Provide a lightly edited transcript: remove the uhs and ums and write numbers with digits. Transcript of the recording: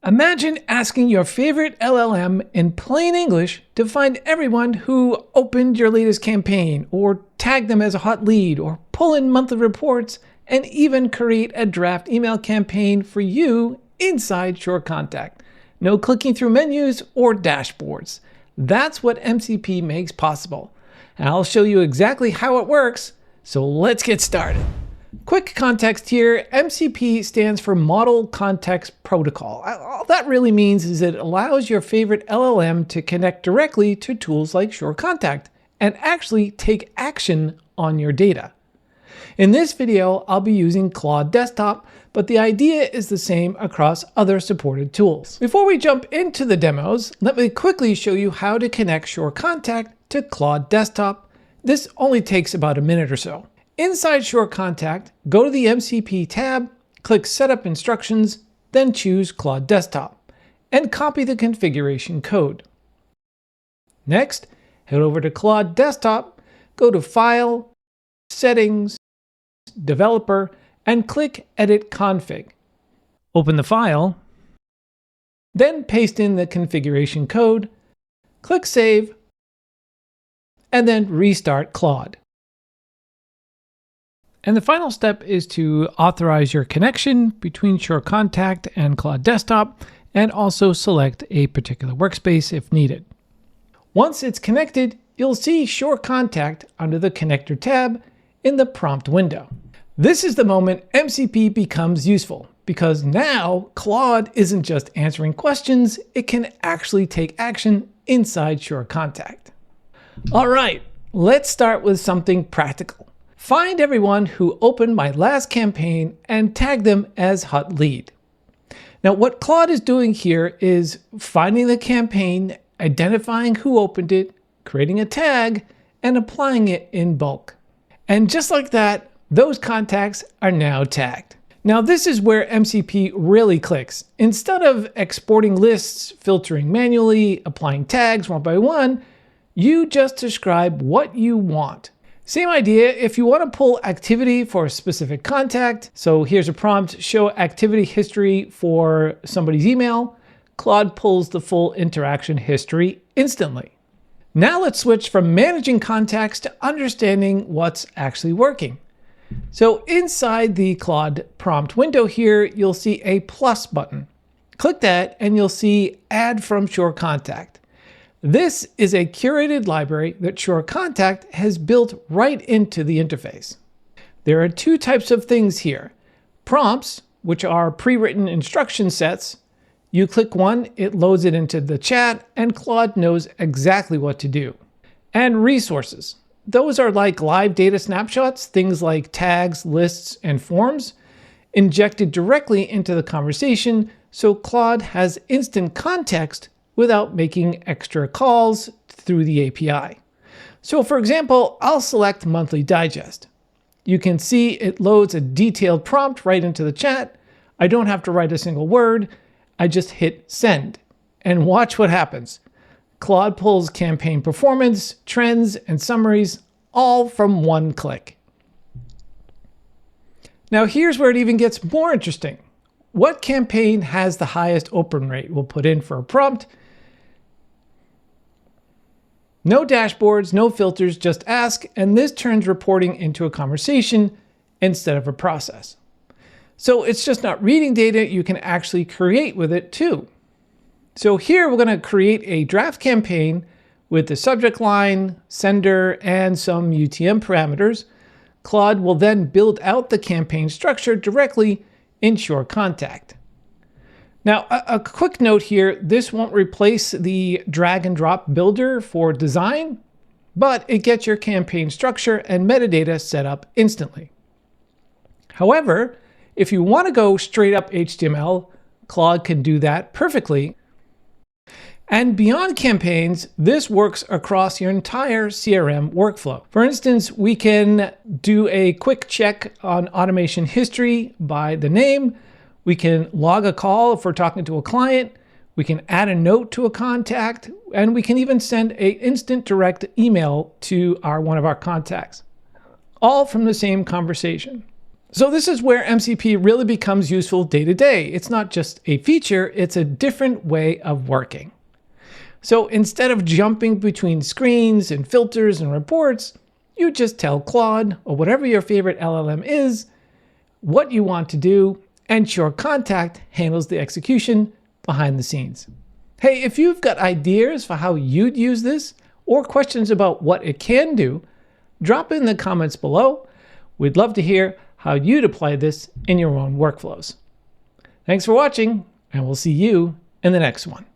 Imagine asking your favorite LLM in plain English to find everyone who opened your latest campaign, or tag them as a hot lead, or pull in monthly reports, and even create a draft email campaign for you inside SureContact. No clicking through menus or dashboards. That's what MCP makes possible. And I'll show you exactly how it works, so let's get started. Quick context here, MCP stands for Model Context Protocol. All that really means is it allows your favorite LLM to connect directly to tools like SureContact and actually take action on your data. In this video, I'll be using Claude Desktop, but the idea is the same across other supported tools. Before we jump into the demos, let me quickly show you how to connect SureContact to Claude Desktop. This only takes about a minute or so. Inside SureContact, go to the MCP tab, click Setup Instructions, then choose Claude Desktop, and copy the configuration code. Next, head over to Claude Desktop, go to File, Settings, Developer, and click Edit Config. Open the file, then paste in the configuration code, click Save, and then restart Claude. And the final step is to authorize your connection between SureContact and Claude Desktop, and also select a particular workspace if needed. Once it's connected, you'll see SureContact under the Connector tab in the prompt window. This is the moment MCP becomes useful, because now Claude isn't just answering questions, it can actually take action inside SureContact. All right, let's start with something practical. Find everyone who opened my last campaign and tag them as hot lead. Now, what Claude is doing here is finding the campaign, identifying who opened it, creating a tag, and applying it in bulk. And just like that, those contacts are now tagged. Now, this is where MCP really clicks. Instead of exporting lists, filtering manually, applying tags one by one, you just describe what you want. Same idea if you want to pull activity for a specific contact. So here's a prompt, show activity history for somebody's email. Claude pulls the full interaction history instantly. Now let's switch from managing contacts to understanding what's actually working. So inside the Claude prompt window here, you'll see a plus button. Click that and you'll see Add from SureContact. This is a curated library that SureContact has built right into the interface. There are two types of things here. Prompts, which are pre-written instruction sets. You click one, it loads it into the chat, and Claude knows exactly what to do. And resources. Those are like live data snapshots, things like tags, lists, and forms, injected directly into the conversation, so Claude has instant context without making extra calls through the API. So for example, I'll select Monthly Digest. You can see it loads a detailed prompt right into the chat. I don't have to write a single word. I just hit send and watch what happens. Claude pulls campaign performance, trends, and summaries all from one click. Now here's where it even gets more interesting. What campaign has the highest open rate? We'll put in for a prompt. No dashboards, no filters, just ask, and this turns reporting into a conversation instead of a process. So it's just not reading data, you can actually create with it too. So here we're going to create a draft campaign with the subject line, sender, and some UTM parameters. Claude will then build out the campaign structure directly in SureContact. Now, a quick note here, this won't replace the drag and drop builder for design, but it gets your campaign structure and metadata set up instantly. However, if you want to go straight up HTML, Claude can do that perfectly. And beyond campaigns, this works across your entire CRM workflow. For instance, we can do a quick check on automation history by the name. We can log a call if we're talking to a client. We can add a note to a contact, and we can even send an instant direct email to one of our contacts, all from the same conversation. So this is where MCP really becomes useful day to day. It's not just a feature, it's a different way of working. So instead of jumping between screens and filters and reports, you just tell Claude or whatever your favorite LLM is what you want to do, and SureContact handles the execution behind the scenes. Hey, if you've got ideas for how you'd use this or questions about what it can do, drop it in the comments below. We'd love to hear how you'd apply this in your own workflows. Thanks for watching, and we'll see you in the next one.